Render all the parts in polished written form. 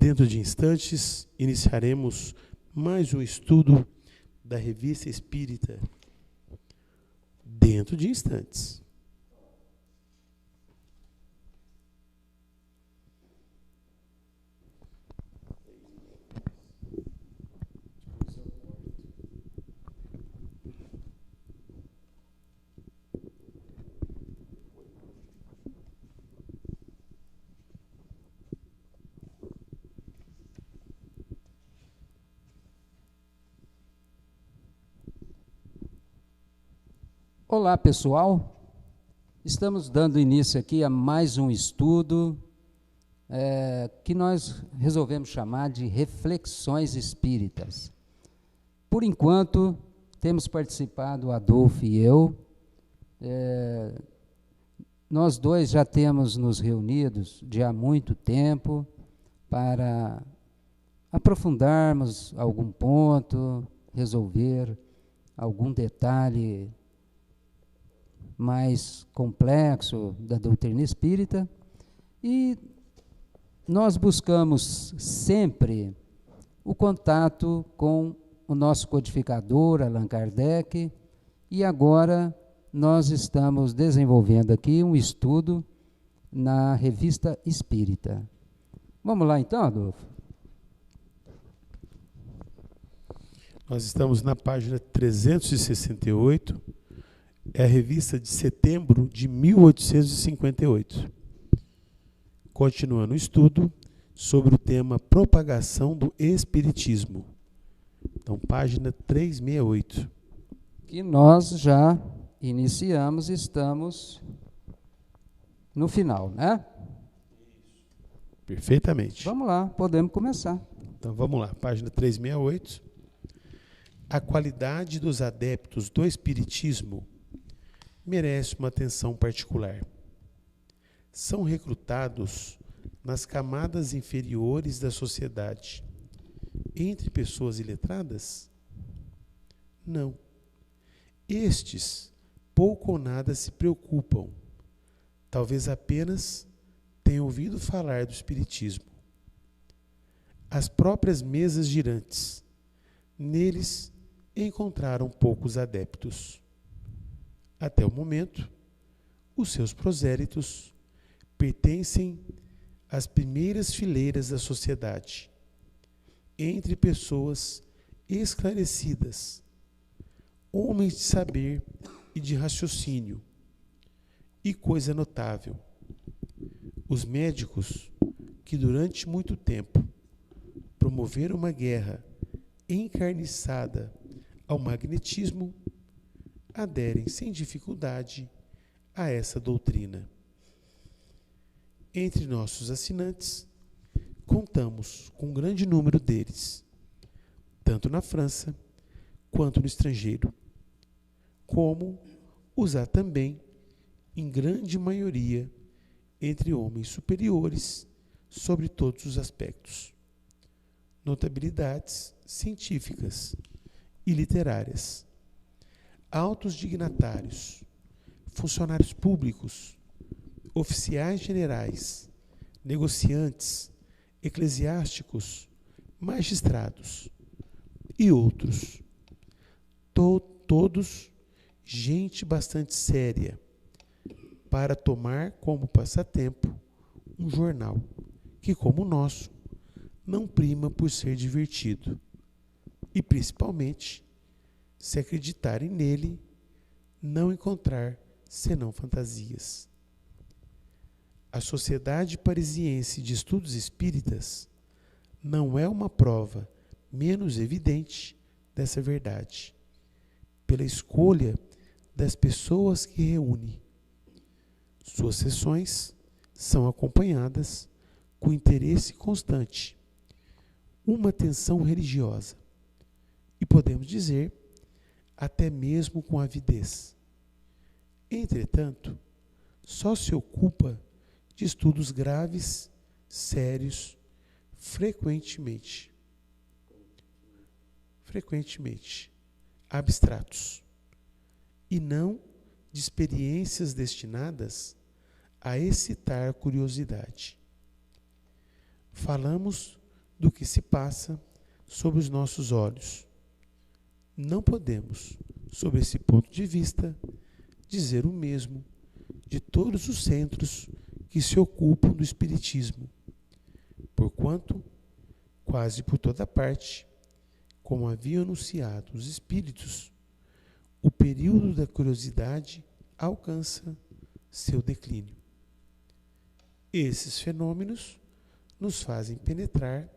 Dentro de instantes, iniciaremos mais um estudo da Revista Espírita. Dentro de instantes. Olá, pessoal. Estamos dando início aqui a mais um estudo que nós resolvemos chamar de Reflexões Espíritas. Por enquanto, temos participado, Adolfo e eu. Nós dois já temos nos reunidos de há muito tempo para aprofundarmos algum ponto, resolver algum detalhe mais complexo da doutrina espírita, e nós buscamos sempre o contato com o nosso codificador, Allan Kardec, e agora nós estamos desenvolvendo aqui um estudo na Revista Espírita. Vamos lá então, Adolfo? Nós estamos na página 368, é a revista de setembro de 1858. Continuando o estudo sobre o tema propagação do Espiritismo. Então, página 368. Que nós já iniciamos, estamos no final, né? Perfeitamente. Vamos lá, podemos começar. Então, vamos lá, página 368. A qualidade dos adeptos do Espiritismo merece uma atenção particular. São recrutados nas camadas inferiores da sociedade, entre pessoas iletradas? Não. Estes pouco ou nada se preocupam, talvez apenas tenham ouvido falar do Espiritismo. As próprias mesas girantes, neles encontraram poucos adeptos. Até o momento, os seus prosélitos pertencem às primeiras fileiras da sociedade, entre pessoas esclarecidas, homens de saber e de raciocínio. E coisa notável, os médicos que durante muito tempo promoveram uma guerra encarniçada ao magnetismo aderem sem dificuldade a essa doutrina. Entre nossos assinantes, contamos com um grande número deles, tanto na França quanto no estrangeiro, como os há também, em grande maioria, entre homens superiores sobre todos os aspectos, notabilidades científicas e literárias, altos dignatários, funcionários públicos, oficiais generais, negociantes, eclesiásticos, magistrados e outros. Todos gente bastante séria para tomar como passatempo um jornal que, como o nosso, não prima por ser divertido e, principalmente, se acreditarem nele, não encontrar senão fantasias. A Sociedade Parisiense de Estudos Espíritas não é uma prova menos evidente dessa verdade, pela escolha das pessoas que reúne. Suas sessões são acompanhadas com interesse constante, uma atenção religiosa, e podemos dizer, até mesmo com avidez. Entretanto, só se ocupa de estudos graves, sérios, frequentemente abstratos, e não de experiências destinadas a excitar curiosidade. Falamos do que se passa sob os nossos olhos. Não podemos, sob esse ponto de vista, dizer o mesmo de todos os centros que se ocupam do espiritismo, porquanto, quase por toda parte, como haviam anunciado os espíritos, o período da curiosidade alcança seu declínio. Esses fenômenos nos fazem penetrar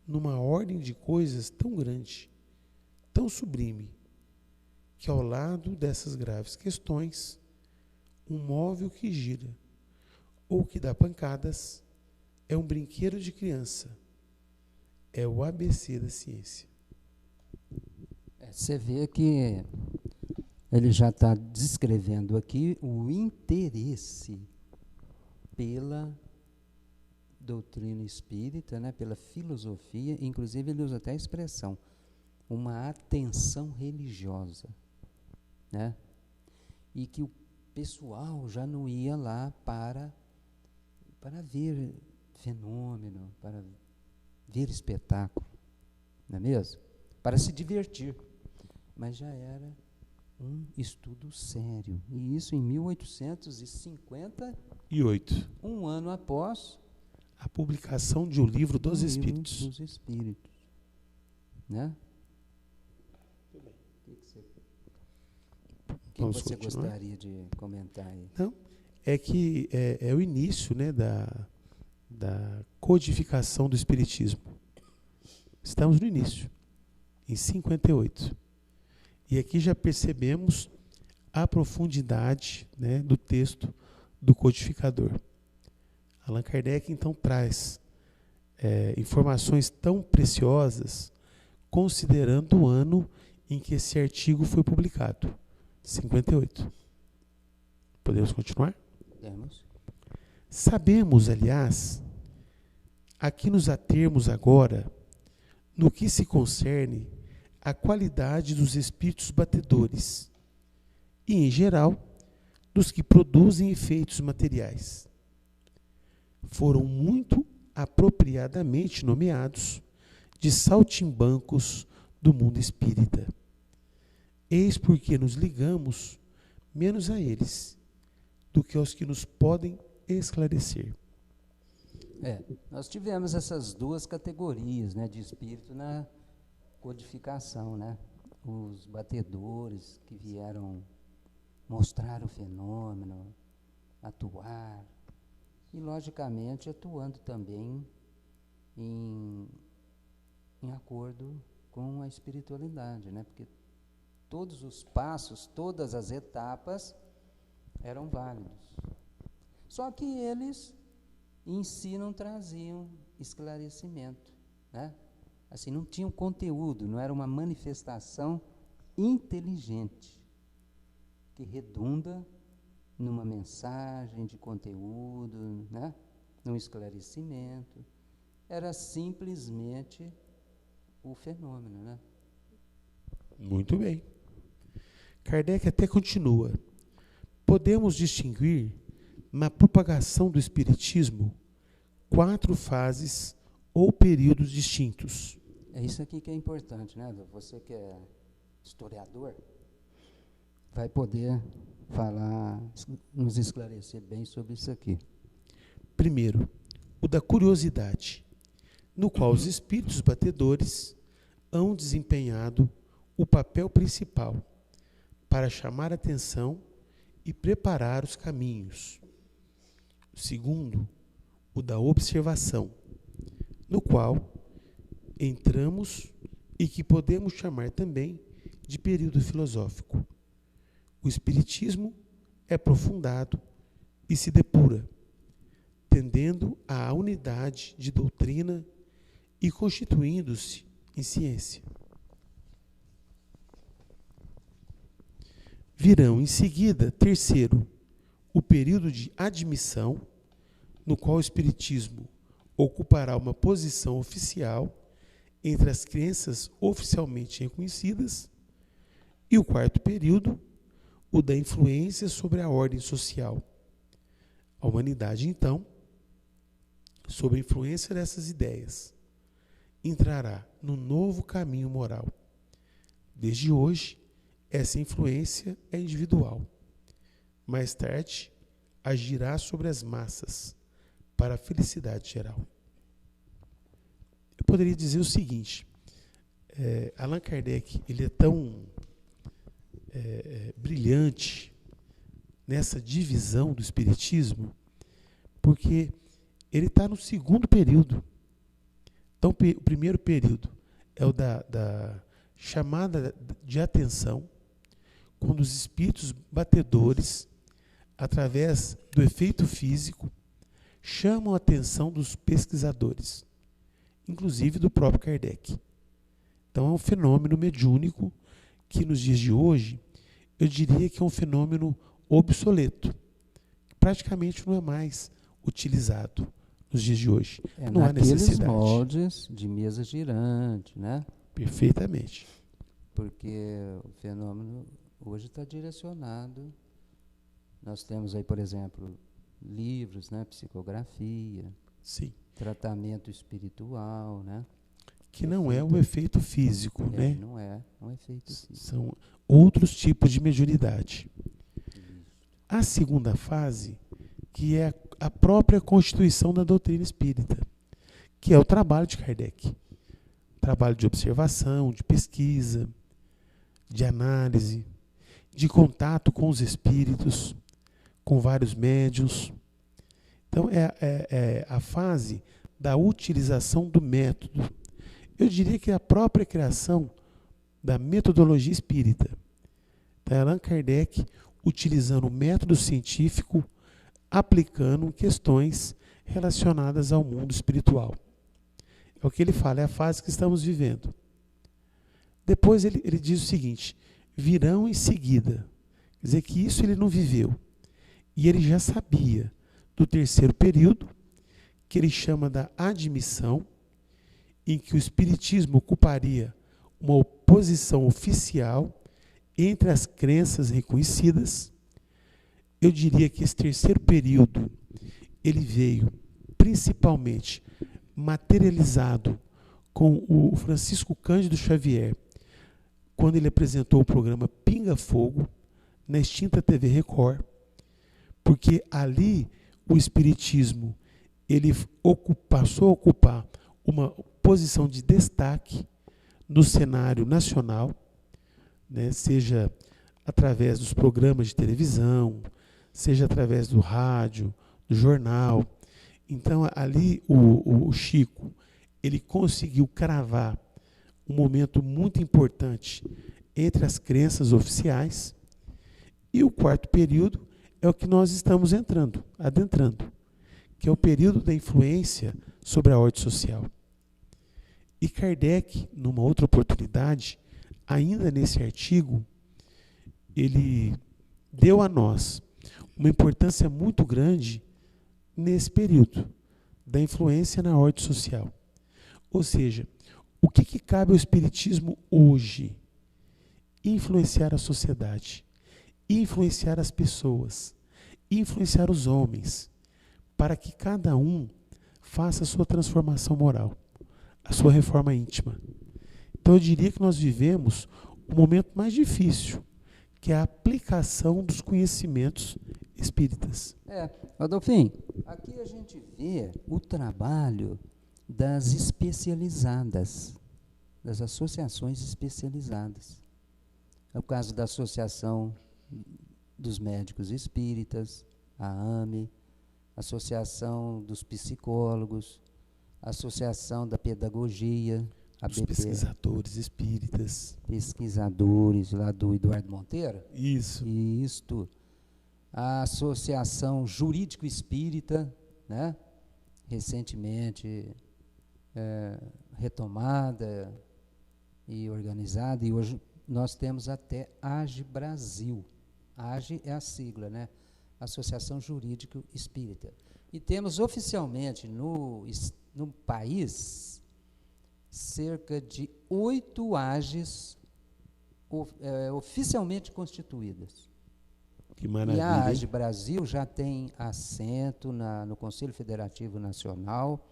numa ordem de coisas tão grande, tão sublime, que ao lado dessas graves questões, um móvel que gira ou que dá pancadas é um brinquedo de criança, é o ABC da ciência. Você vê que ele já está descrevendo aqui o interesse pela doutrina espírita, né, pela filosofia, inclusive ele usa até a expressão, uma atenção religiosa, né? E que o pessoal já não ia lá para ver fenômeno, para ver espetáculo, não é mesmo? Para se divertir, mas já era um estudo sério, e isso em 1858, um ano após a publicação de O Livro dos Espíritos. Né? O que você gostaria de comentar aí? Não, é que é o início, né, da codificação do Espiritismo. Estamos no início, em 58. E aqui já percebemos a profundidade, né, do texto do codificador. Allan Kardec, então, traz informações tão preciosas, considerando o ano em que esse artigo foi publicado, 58. Podemos continuar? Podemos. Sabemos, aliás, a que nos atermos agora no que se concerne à qualidade dos espíritos batedores e, em geral, dos que produzem efeitos materiais. Foram muito apropriadamente nomeados de saltimbancos do mundo espírita. Eis porque nos ligamos menos a eles do que aos que nos podem esclarecer. Nós tivemos essas duas categorias, né, de espírito na codificação, né? Os batedores que vieram mostrar o fenômeno, atuar, e logicamente atuando também em acordo com a espiritualidade, né? Porque todos os passos, todas as etapas eram válidos. Só que eles em si não traziam esclarecimento, né? Assim, não tinham conteúdo, não era uma manifestação inteligente que redunda numa mensagem de conteúdo, né? Num esclarecimento. Era simplesmente o fenômeno, né? Muito bem. Kardec até continua. Podemos distinguir, na propagação do espiritismo, 4 fases ou períodos distintos. É isso aqui que é importante, né? Você que é historiador, vai poder falar, nos esclarecer bem sobre isso aqui. Primeiro, o da curiosidade, no qual os espíritos batedores hão desempenhado o papel principal para chamar a atenção e preparar os caminhos. Segundo, o da observação, no qual entramos e que podemos chamar também de período filosófico. O espiritismo é aprofundado e se depura, tendendo à unidade de doutrina e constituindo-se em ciência. Virão em seguida, terceiro, o período de admissão, no qual o espiritismo ocupará uma posição oficial entre as crenças oficialmente reconhecidas, e o quarto período, o da influência sobre a ordem social. A humanidade, então, sob a influência dessas ideias, entrará no novo caminho moral. Desde hoje, essa influência é individual. Mais tarde, agirá sobre as massas, para a felicidade geral. Eu poderia dizer o seguinte, Allan Kardec, ele é tão brilhante nessa divisão do Espiritismo, porque ele está no segundo período. Então, o primeiro período é o da chamada de atenção, quando os espíritos batedores, através do efeito físico, chamam a atenção dos pesquisadores, inclusive do próprio Kardec. Então, é um fenômeno mediúnico que, nos dias de hoje, eu diria que é um fenômeno obsoleto. Praticamente não é mais utilizado nos dias de hoje. Não há necessidade. Naqueles moldes de mesa girante, né? Perfeitamente. Porque o fenômeno hoje está direcionado. Nós temos aí, por exemplo, livros, né? Psicografia, sim, tratamento espiritual, né? Que não é o efeito físico, né? Não é um efeito físico. São outros tipos de mediunidade. A segunda fase, que é a própria constituição da doutrina espírita, que é o trabalho de Kardec. Trabalho de observação, de pesquisa, de análise, de contato com os espíritos, com vários médiuns. Então, é a fase da utilização do método. Eu diria que é a própria criação da metodologia espírita. Então, Allan Kardec utilizando o método científico, aplicando questões relacionadas ao mundo espiritual. É o que ele fala, é a fase que estamos vivendo. Depois ele diz o seguinte, virão em seguida. Quer dizer que isso ele não viveu. E ele já sabia do terceiro período, que ele chama da admissão, em que o Espiritismo ocuparia uma posição oficial entre as crenças reconhecidas. Eu diria que esse terceiro período, ele veio principalmente materializado com o Francisco Cândido Xavier, quando ele apresentou o programa Pinga Fogo, na extinta TV Record, porque ali o Espiritismo ele passou a ocupar uma posição de destaque no cenário nacional, né, seja através dos programas de televisão, seja através do rádio, do jornal. Então, ali o Chico ele conseguiu cravar um momento muito importante entre as crenças oficiais, e o quarto período é o que nós estamos adentrando, que é o período da influência sobre a ordem social. E Kardec, numa outra oportunidade, ainda nesse artigo, ele deu a nós uma importância muito grande nesse período da influência na ordem social. Ou seja, o que cabe ao Espiritismo hoje? Influenciar a sociedade, influenciar as pessoas, influenciar os homens, para que cada um faça a sua transformação moral, a sua reforma íntima. Então eu diria que nós vivemos o momento mais difícil, que é a aplicação dos conhecimentos espíritas. Adolfinho, aqui a gente vê o trabalho das especializadas, das associações especializadas. É o caso da Associação dos Médicos Espíritas, a AME, Associação dos Psicólogos, Associação da Pedagogia, a Dos BP, pesquisadores espíritas. pesquisadores lá do Eduardo Monteiro. Isso. Isto. A Associação Jurídico Espírita, né? Recentemente retomada e organizada, e hoje nós temos até AGE Brasil. AGE é a sigla, né? Associação Jurídico Espírita. E temos oficialmente no país cerca de 8 AGEs oficialmente constituídas. Que maravilha. E a AGE Brasil já tem assento no Conselho Federativo Nacional,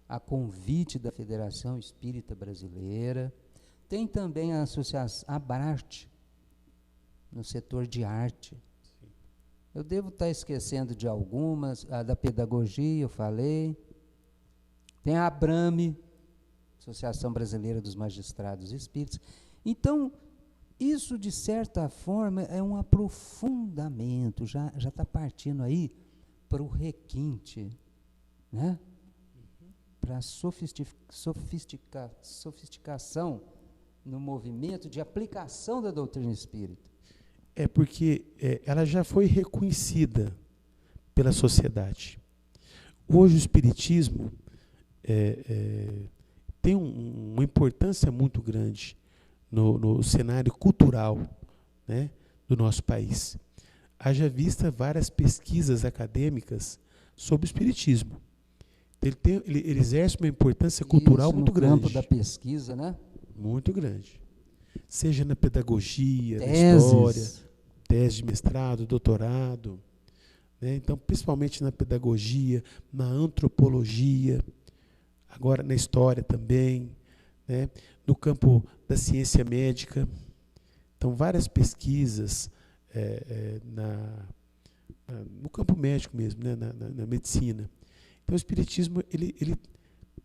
a convite da Federação Espírita Brasileira. Tem também a associação Abrarte, no setor de arte. Sim. Eu devo estar esquecendo de algumas, a da pedagogia, eu falei. Tem a Abrame, Associação Brasileira dos Magistrados Espíritas. Então, isso, de certa forma, é um aprofundamento, já está partindo aí para o requinte, né? Para a sofisticação no movimento de aplicação da doutrina espírita. É porque ela já foi reconhecida pela sociedade. Hoje o espiritismo tem uma importância muito grande no cenário cultural, né, do nosso país. Haja vista várias pesquisas acadêmicas sobre o espiritismo. Ele exerce uma importância cultural muito grande. No campo da pesquisa, né? Muito grande. Seja na pedagogia, na história, tese de mestrado, doutorado, né? Então, principalmente na pedagogia, na antropologia, agora na história também, né? No campo da ciência médica. Então, várias pesquisas no campo médico mesmo, né? na medicina. Então, o espiritismo ele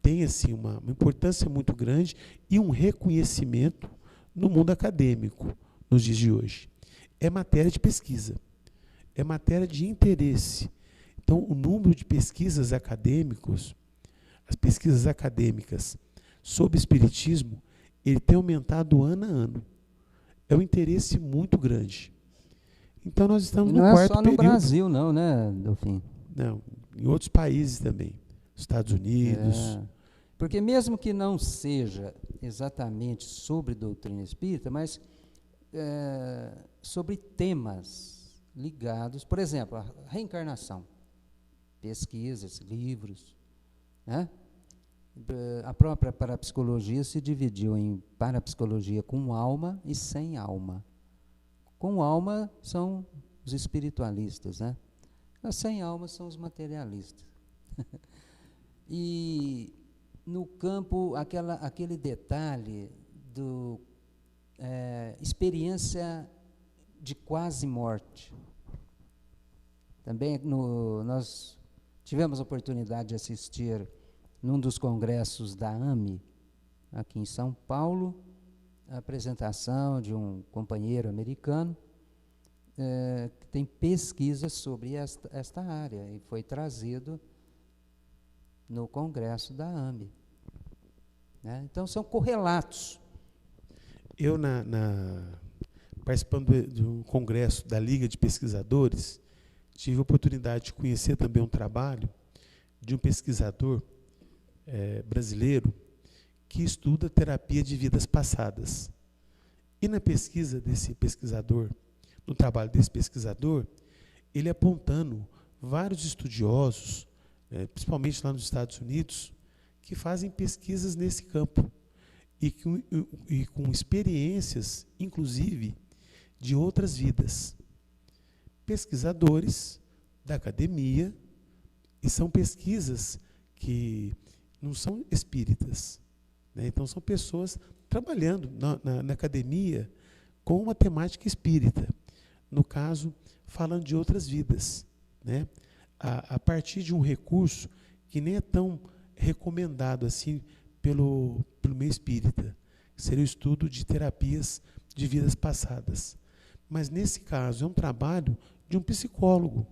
tem assim, uma importância muito grande e um reconhecimento no mundo acadêmico nos dias de hoje. É matéria de pesquisa, é matéria de interesse. Então, o número de pesquisas acadêmicos, as pesquisas acadêmicas sobre espiritismo, ele tem aumentado ano a ano. É um interesse muito grande. Então, nós estamos no quarto período. Não é só no Brasil, não, né, Delfim? Não, em outros países também. Estados Unidos. Porque mesmo que não seja exatamente sobre doutrina espírita, mas sobre temas ligados, por exemplo, a reencarnação, pesquisas, livros, né? A própria parapsicologia se dividiu em parapsicologia com alma e sem alma. Com alma são os espiritualistas, né? As sem alma são os materialistas. E no campo, aquele detalhe do experiência de quase morte. Também nós tivemos a oportunidade de assistir num dos congressos da AME, aqui em São Paulo, a apresentação de um companheiro americano que tem pesquisas sobre esta área, e foi trazido no congresso da AME. Né? Então, são correlatos. Eu, participando de um congresso da Liga de Pesquisadores, tive a oportunidade de conhecer também um trabalho de um pesquisador brasileiro que estuda terapia de vidas passadas. E na pesquisa desse pesquisador, no trabalho desse pesquisador, ele apontando vários estudiosos, principalmente lá nos Estados Unidos, que fazem pesquisas nesse campo e com experiências, inclusive, de outras vidas. Pesquisadores da academia, e são pesquisas que não são espíritas, né? Então, são pessoas trabalhando na academia com uma temática espírita, no caso, falando de outras vidas, né? A partir de um recurso que nem é tão recomendado assim pelo meio espírita, que seria o estudo de terapias de vidas passadas. Mas, nesse caso, é um trabalho de um psicólogo,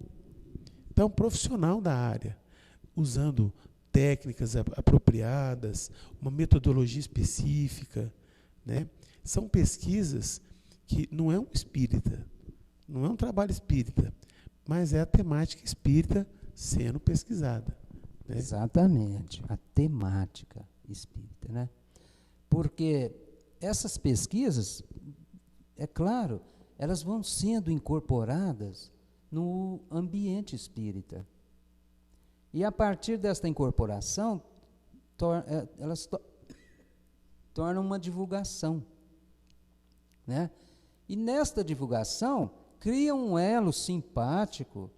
então, profissional da área, usando técnicas apropriadas, uma metodologia específica, né? São pesquisas que não é um espírita, não é um trabalho espírita, mas é a temática espírita sendo pesquisada. Né? Exatamente, a temática espírita, né? Porque essas pesquisas, é claro, elas vão sendo incorporadas no ambiente espírita. E a partir desta incorporação, elas tornam uma divulgação, né? E nesta divulgação, cria um elo simpático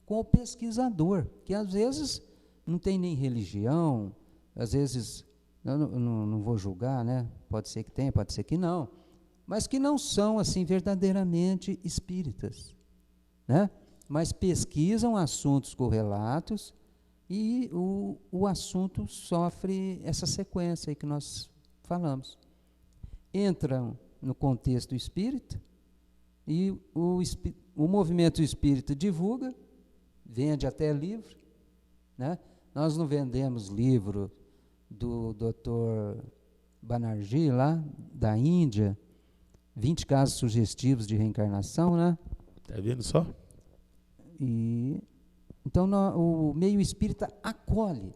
com o pesquisador, que às vezes não tem nem religião, às vezes, eu não vou julgar, né? Pode ser que tenha, pode ser que não, mas que não são assim verdadeiramente espíritas, né? Mas pesquisam assuntos correlatos e o assunto sofre essa sequência aí que nós falamos. Entram no contexto espírita e o movimento espírita divulga, vende até livro, né? Nós não vendemos livro do Dr. Banerjee, lá da Índia, 20 casos sugestivos de reencarnação, né? Está vendo só? Então, o meio espírita acolhe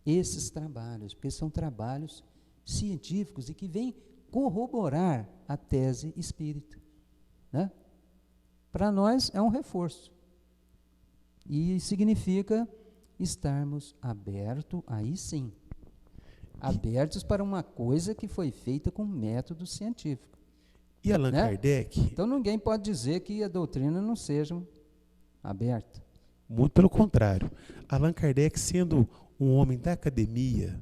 esses trabalhos, porque são trabalhos científicos e que vêm corroborar a tese espírita, né? Para nós é um reforço. E significa estarmos abertos, aí sim, abertos para uma coisa que foi feita com método científico. E Allan Kardec? Então ninguém pode dizer que a doutrina não seja aberta. Muito pelo contrário. Allan Kardec, sendo um homem da academia,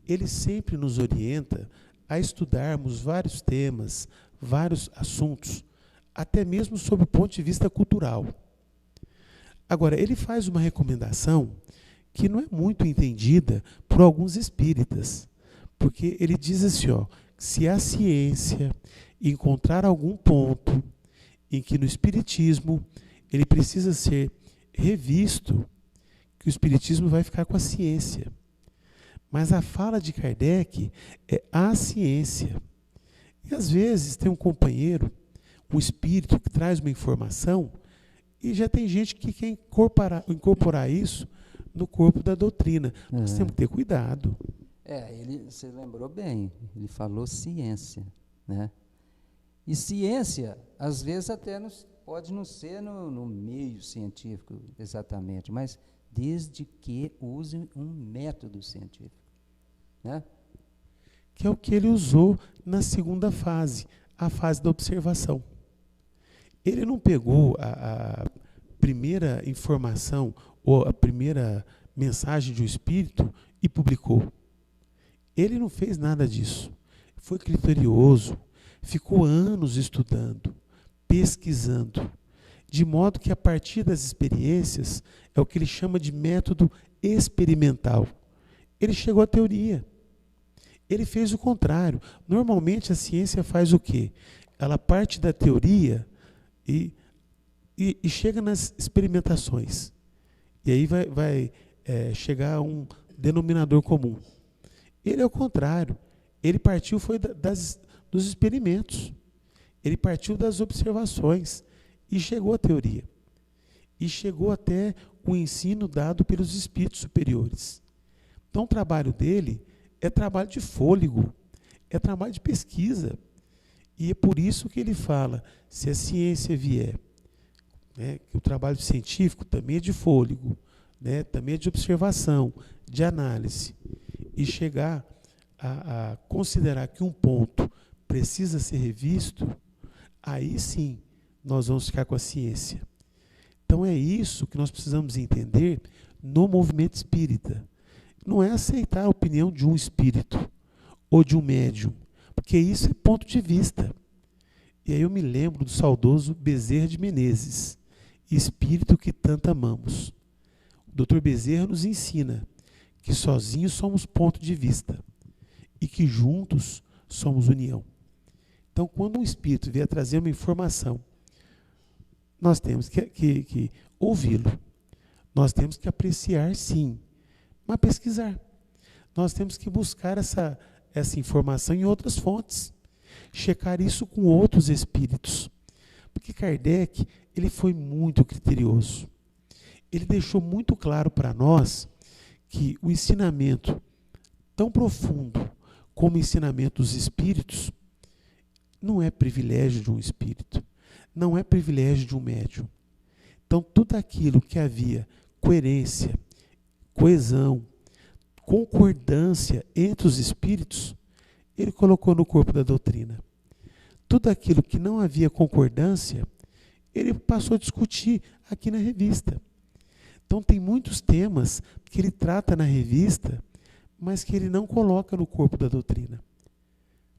ele sempre nos orienta a estudarmos vários temas, vários assuntos, até mesmo sob o ponto de vista cultural. Agora, ele faz uma recomendação que não é muito entendida por alguns espíritas, porque ele diz assim, ó, se a ciência encontrar algum ponto em que no espiritismo ele precisa ser revisto, que o espiritismo vai ficar com a ciência. Mas a fala de Kardec é a ciência. E às vezes tem um companheiro, um espírito que traz uma informação e já tem gente que quer incorporar isso no corpo da doutrina. Nós temos que ter cuidado. Você lembrou bem, ele falou ciência, né? E ciência, às vezes até pode não ser no meio científico exatamente, mas desde que use um método científico, né? Que é o que ele usou na segunda fase, a fase da observação. Ele não pegou a primeira informação ou a primeira mensagem de um espírito e publicou. Ele não fez nada disso. Foi criterioso, ficou anos estudando, pesquisando, de modo que a partir das experiências é o que ele chama de método experimental. Ele chegou à teoria. Ele fez o contrário. Normalmente a ciência faz o quê? Ela parte da teoria e chega nas experimentações. E aí vai chegar a um denominador comum. Ele é o contrário. Ele partiu dos experimentos. Ele partiu das observações e chegou à teoria. E chegou até o ensino dado pelos espíritos superiores. Então o trabalho dele é trabalho de fôlego, é trabalho de pesquisa. E é por isso que ele fala, se a ciência vier, né, que o trabalho científico também é de fôlego, né, também é de observação, de análise, e chegar a considerar que um ponto precisa ser revisto, aí sim nós vamos ficar com a ciência. Então é isso que nós precisamos entender no movimento espírita. Não é aceitar a opinião de um espírito ou de um médium, porque isso é ponto de vista. E aí eu me lembro do saudoso Bezerra de Menezes, espírito que tanto amamos. O Dr. Bezerra nos ensina que sozinhos somos ponto de vista e que juntos somos união. Então, quando um espírito vier trazer uma informação, nós temos que ouvi-lo. Nós temos que apreciar, sim, mas pesquisar. Nós temos que buscar essa informação em outras fontes. Checar isso com outros espíritos. Porque Kardec, ele foi muito criterioso. Ele deixou muito claro para nós que o ensinamento tão profundo como o ensinamento dos espíritos não é privilégio de um espírito, não é privilégio de um médium. Então, tudo aquilo que havia coerência, coesão, concordância entre os espíritos, ele colocou no corpo da doutrina. Tudo aquilo que não havia concordância, ele passou a discutir aqui na revista. Então, tem muitos temas que ele trata na revista, mas que ele não coloca no corpo da doutrina.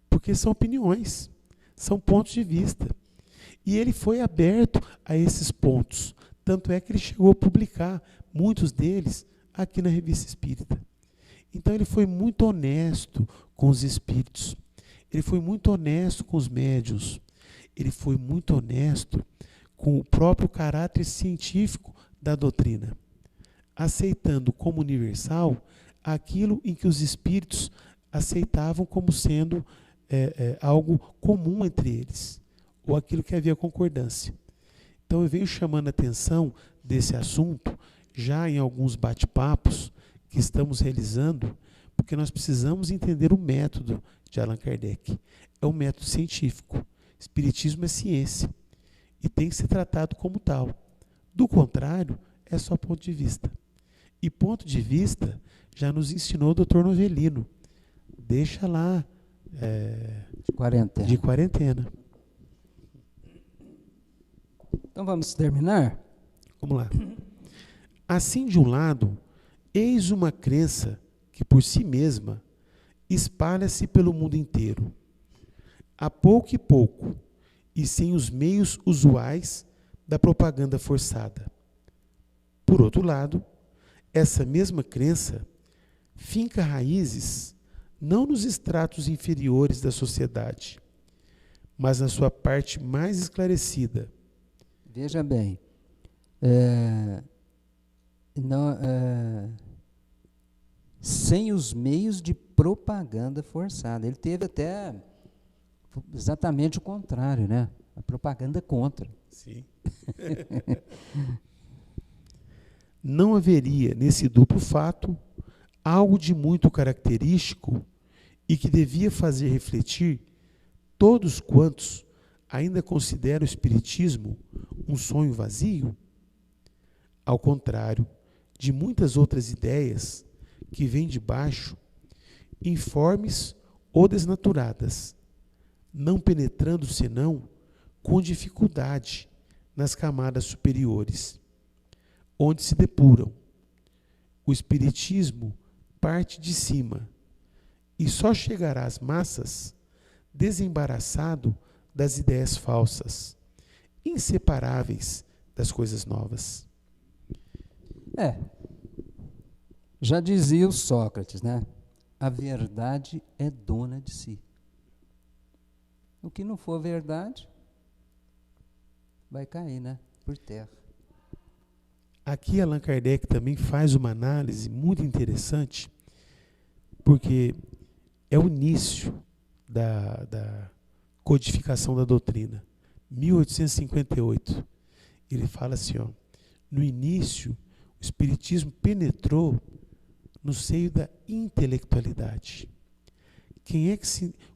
Porque são opiniões, são pontos de vista. E ele foi aberto a esses pontos. Tanto é que ele chegou a publicar muitos deles aqui na Revista Espírita. Então ele foi muito honesto com os espíritos. Ele foi muito honesto com os médiuns. Ele foi muito honesto com o próprio caráter científico da doutrina, aceitando como universal aquilo em que os espíritos aceitavam como sendo algo comum entre eles, ou aquilo que havia concordância. Então eu venho chamando a atenção desse assunto já em alguns bate-papos que estamos realizando, porque nós precisamos entender o método de Allan Kardec. É um método científico. Espiritismo é ciência e tem que ser tratado como tal. Do contrário, é só ponto de vista. E ponto de vista já nos ensinou o Dr. Novelino. Deixa lá de quarentena. Então vamos terminar? Vamos lá. Assim, de um lado, eis uma crença que por si mesma espalha-se pelo mundo inteiro, a pouco e pouco, e sem os meios usuais da propaganda forçada. Por outro lado, essa mesma crença finca raízes não nos estratos inferiores da sociedade, mas na sua parte mais esclarecida. Veja bem, sem os meios de propaganda forçada. Ele teve até exatamente o contrário, né? A propaganda contra. Sim. Não haveria nesse duplo fato algo de muito característico e que devia fazer refletir todos quantos ainda consideram o espiritismo um sonho vazio? Ao contrário de muitas outras ideias que vêm de baixo, informes ou desnaturadas, não penetrando senão com dificuldade nas camadas superiores, onde se depuram. O espiritismo parte de cima e só chegará às massas desembaraçado das ideias falsas, inseparáveis das coisas novas. Já dizia o Sócrates, né? A verdade é dona de si. O que não for verdade vai cair, né? Por terra. Aqui Allan Kardec também faz uma análise muito interessante, porque é o início da codificação da doutrina, 1858. Ele fala assim, no início, o espiritismo penetrou no seio da intelectualidade.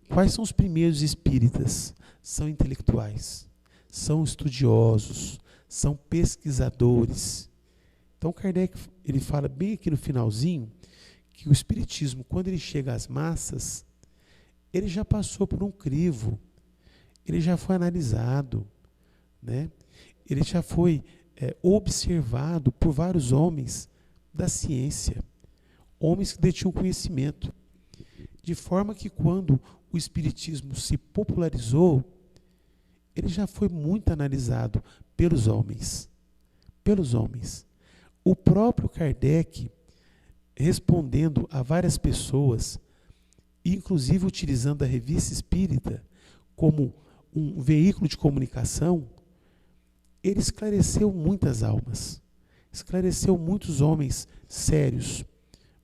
Quais são os primeiros espíritas? São intelectuais, são estudiosos, são pesquisadores. Então Kardec, ele fala bem aqui no finalzinho que o espiritismo, quando ele chega às massas, ele já passou por um crivo, ele já foi analisado, né? Ele já foi observado por vários homens da ciência, homens que detinham conhecimento, de forma que quando o espiritismo se popularizou, ele já foi muito analisado pelos homens. O próprio Kardec, respondendo a várias pessoas, inclusive utilizando a Revista Espírita como um veículo de comunicação, ele esclareceu muitas almas, esclareceu muitos homens sérios,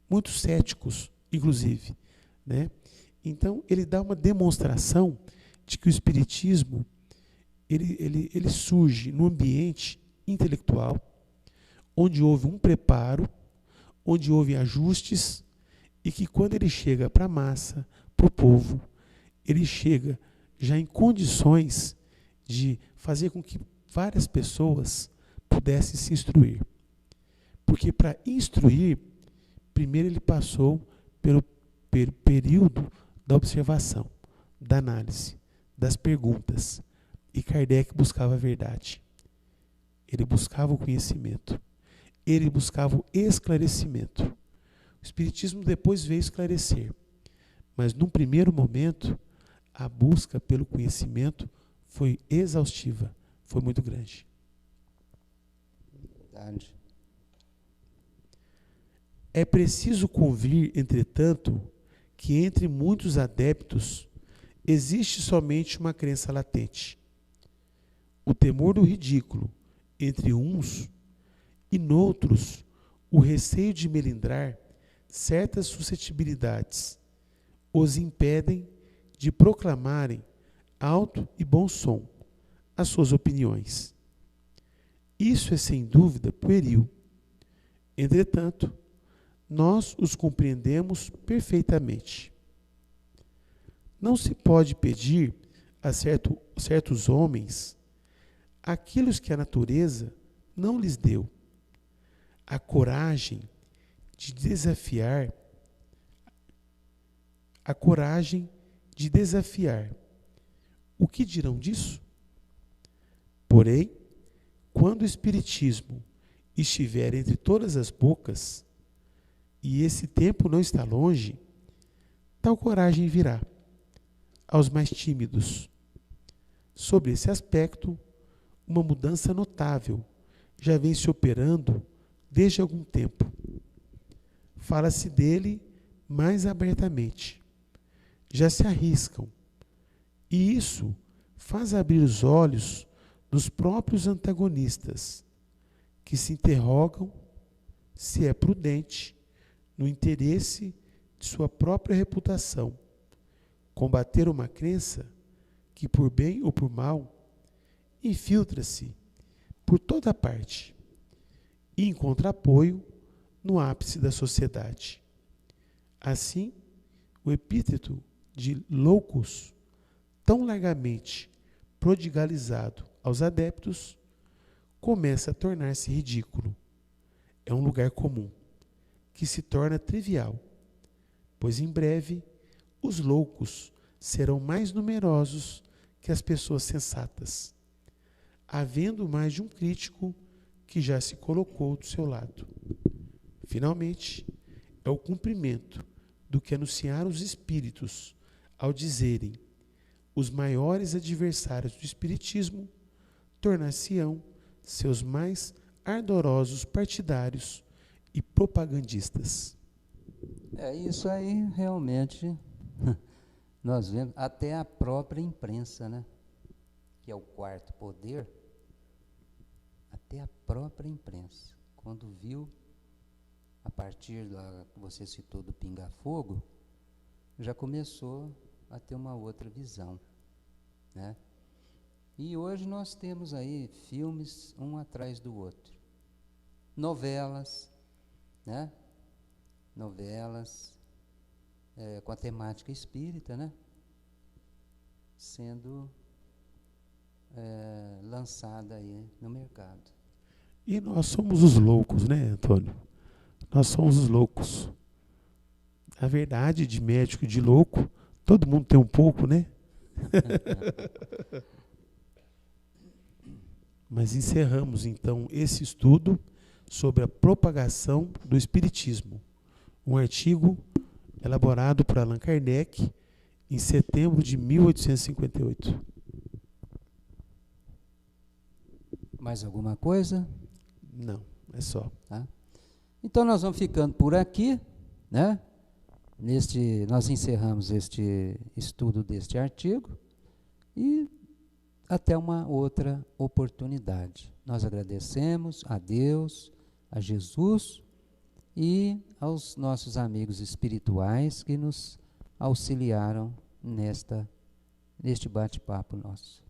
muitos céticos, inclusive, né? Então, ele dá uma demonstração de que o espiritismo ele surge num ambiente intelectual, onde houve um preparo, onde houve ajustes, e que quando ele chega para a massa, para o povo, ele chega já em condições de fazer com que várias pessoas pudessem se instruir. Porque para instruir, primeiro ele passou pelo período da observação, da análise, das perguntas. E Kardec buscava a verdade. Ele buscava o conhecimento. Ele buscava o esclarecimento. O Espiritismo depois veio esclarecer, mas num primeiro momento, a busca pelo conhecimento foi exaustiva, foi muito grande. Verdade. É preciso convir, entretanto, que entre muitos adeptos existe somente uma crença latente. O temor do ridículo entre uns e noutros o receio de melindrar certas suscetibilidades os impedem de proclamarem alto e bom som as suas opiniões. Isso é sem dúvida pueril. Entretanto, nós os compreendemos perfeitamente. Não se pode pedir a certos homens aquilo que a natureza não lhes deu: a coragem de desafiar, O que dirão disso? Porém, quando o Espiritismo estiver entre todas as bocas, e esse tempo não está longe, tal coragem virá aos mais tímidos. Sobre esse aspecto, uma mudança notável já vem se operando desde algum tempo. Fala-se dele mais abertamente. Já se arriscam. E isso faz abrir os olhos dos próprios antagonistas, que se interrogam se é prudente, no interesse de sua própria reputação, combater uma crença que, por bem ou por mal, infiltra-se por toda parte e encontra apoio no ápice da sociedade. Assim, o epíteto de loucos, tão largamente prodigalizado aos adeptos, começa a tornar-se ridículo. É um lugar comum, que se torna trivial, pois em breve os loucos serão mais numerosos que as pessoas sensatas, havendo mais de um crítico que já se colocou do seu lado. Finalmente, é o cumprimento do que anunciaram os espíritos ao dizerem: os maiores adversários do espiritismo tornar-se-ão seus mais ardorosos partidários e propagandistas. É isso aí, realmente, nós vemos até a própria imprensa, né? Que é o quarto poder, até a própria imprensa, quando viu, a partir da que você citou do Pinga Fogo, já começou a ter uma outra visão, né? E hoje nós temos aí filmes um atrás do outro, novelas, né? Novelas com a temática espírita, né? Sendo lançada aí no mercado. E nós somos os loucos, né, Antônio? Nós somos os loucos. A verdade, de médico e de louco, todo mundo tem um pouco, né? Mas encerramos então esse estudo sobre a propagação do Espiritismo, um artigo elaborado por Allan Kardec em setembro de 1858. Mais alguma coisa? Não, é só. Tá? Então nós vamos ficando por aqui, né? Nós encerramos este estudo deste artigo e até uma outra oportunidade. Nós agradecemos a Deus, a Jesus e aos nossos amigos espirituais que nos auxiliaram neste bate-papo nosso.